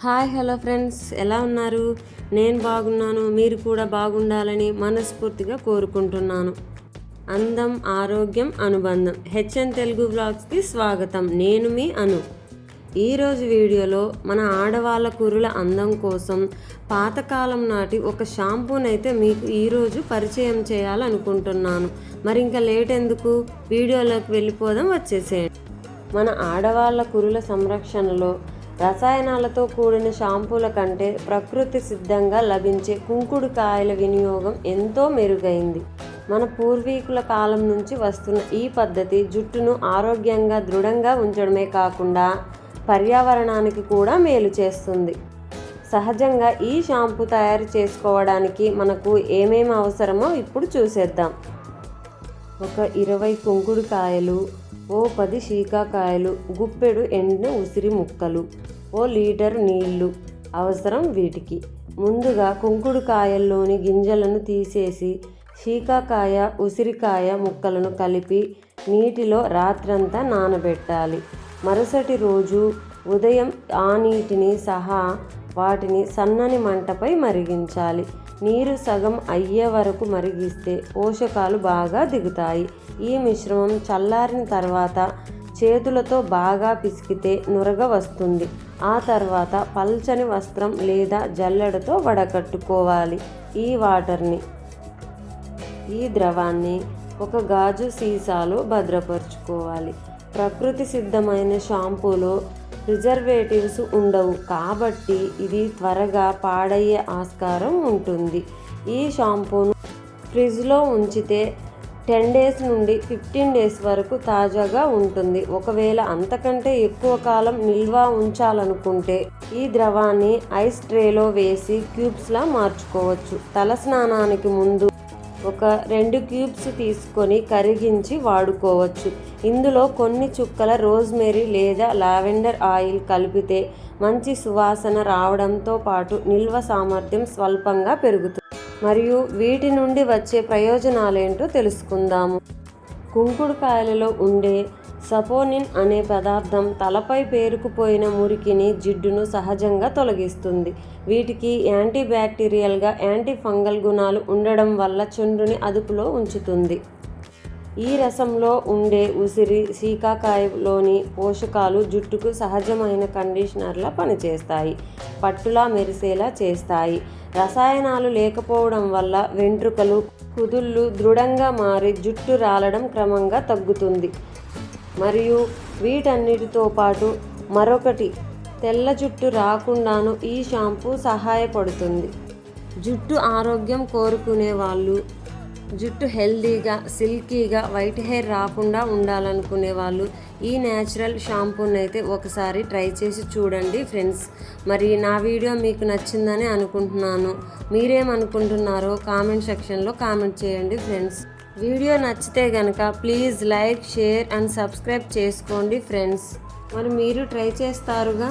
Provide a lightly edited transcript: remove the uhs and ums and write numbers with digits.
Hello friends, ఎలా ఉన్నారు? నేను బాగున్నాను. మీరు కూడా బాగుండాలని మనస్ఫూర్తిగా కోరుకుంటున్నాను. అందం, ఆరోగ్యం, అనుబంధం. హెచ్ఎన్ తెలుగు వ్లాగ్స్కి స్వాగతం. నేను మీ అను. ఈరోజు వీడియోలో మన ఆడవాళ్ళ కురుల అందం కోసం పాతకాలం నాటి ఒక షాంపూనైతే మీకు ఈరోజు పరిచయం చేయాలనుకుంటున్నాను. మరి ఇంకా లేట్ ఎందుకు, వీడియోలోకి వెళ్ళిపోదాం, వచ్చేసేయండి. మన ఆడవాళ్ళ కురుల సంరక్షణలో రసాయనాలతో కూడిన షాంపూల కంటే ప్రకృతి సిద్ధంగా లభించే కుంకుడుకాయల వినియోగం ఎంతో మెరుగైంది. మన పూర్వీకుల కాలం నుంచి వస్తున్న ఈ పద్ధతి జుట్టును ఆరోగ్యంగా, దృఢంగా ఉంచడమే కాకుండా పర్యావరణానికి కూడా మేలు చేస్తుంది. సహజంగా ఈ షాంపూ తయారు చేసుకోవడానికి మనకు ఏమేమి అవసరమో ఇప్పుడు చూసేద్దాం. ఒక 20 కుంకుడుకాయలు, ఓ 10 శీకాకాయలు, గుప్పెడు ఎండిన ఉసిరి ముక్కలు, ఓ లీటరు నీళ్లు అవసరం. వీటికి ముందుగా కుంకుడుకాయల్లోని గింజలను తీసేసి శీకాకాయ, ఉసిరికాయ ముక్కలను కలిపి నీటిలో రాత్రంతా నానబెట్టాలి. మరుసటి రోజు ఉదయం ఆ నీటిని సహా వాటిని సన్నని మంటపై మరిగించాలి. నీరు సగం అయ్యే వరకు మరిగిస్తే పోషకాలు బాగా దిగుతాయి. ఈ మిశ్రమం చల్లారిన తర్వాత చేతులతో బాగా పిసికితే నురగ వస్తుంది. ఆ తర్వాత పల్చని వస్త్రం లేదా జల్లెడతో వడకట్టుకోవాలి. ఈ ద్రవాన్ని ఒక గాజు సీసాలో భద్రపరుచుకోవాలి. ప్రకృతి సిద్ధమైన షాంపూలో ప్రిజర్వేటివ్స్ ఉండవు కాబట్టి ఇది త్వరగా పాడయ్యే ఆస్కారం ఉంటుంది. ఈ షాంపూను ఫ్రిడ్జ్లో ఉంచితే 10 డేస్ నుండి 15 డేస్ వరకు తాజాగా ఉంటుంది. ఒకవేళ అంతకంటే ఎక్కువ కాలం నిల్వ ఉంచాలనుకుంటే ఈ ద్రవాన్ని ఐస్ ట్రేలో వేసి క్యూబ్స్లా మార్చుకోవచ్చు. తల స్నానానికి ముందు ఒక 2 క్యూబ్స్ తీసుకొని కరిగించి వాడుకోవచ్చు. ఇందులో కొన్ని చుక్కల రోజ్మెరీ లేదా లావెండర్ ఆయిల్ కలిపితే మంచి సువాసన రావడంతో పాటు నిల్వ సామర్థ్యం స్వల్పంగా పెరుగుతుంది. మరియు వీటి నుండి వచ్చే ప్రయోజనాలేంటో తెలుసుకుందాము. కుంకుడుకాయలలో ఉండే సపోనిన్ అనే పదార్థం తలపై పేరుకుపోయిన మురికిని, జిడ్డును సహజంగా తొలగిస్తుంది. వీటికి యాంటీ బ్యాక్టీరియల్గా, యాంటీ ఫంగల్ గుణాలు ఉండడం వల్ల చుండ్రుని అదుపులో ఉంచుతుంది. ఈ రసంలో ఉండే ఉసిరి, శీకాకాయలోని పోషకాలు జుట్టుకు సహజమైన కండిషనర్లా పనిచేస్తాయి, పట్టులా మెరిసేలా చేస్తాయి. రసాయనాలు లేకపోవడం వల్ల వెంట్రుకలు, కుదుళ్ళు దృఢంగా మారి జుట్టు రాలడం క్రమంగా తగ్గుతుంది. మరియు వీటన్నిటితో పాటు మరొకటి, తెల్ల జుట్టు రాకుండాను ఈ షాంపూ సహాయపడుతుంది. జుట్టు ఆరోగ్యం కోరుకునే వాళ్ళు, జుట్టు హెల్దీగా, సిల్కీగా, వైట్ హెయిర్ రాకుండా ఉండాలనుకునే వాళ్ళు ఈ న్యాచురల్ షాంపూనైతే ఒకసారి ట్రై చేసి చూడండి ఫ్రెండ్స్. మరి నా వీడియో మీకు నచ్చిందని అనుకుంటున్నాను. మీరేమనుకుంటున్నారో కామెంట్ సెక్షన్లో కామెంట్ చేయండి ఫ్రెండ్స్. వీడియో నచ్చితే కనుక please like, share and subscribe చేసుకోండి ఫ్రెండ్స్. మరి మీరు ట్రై చేస్తారుగా.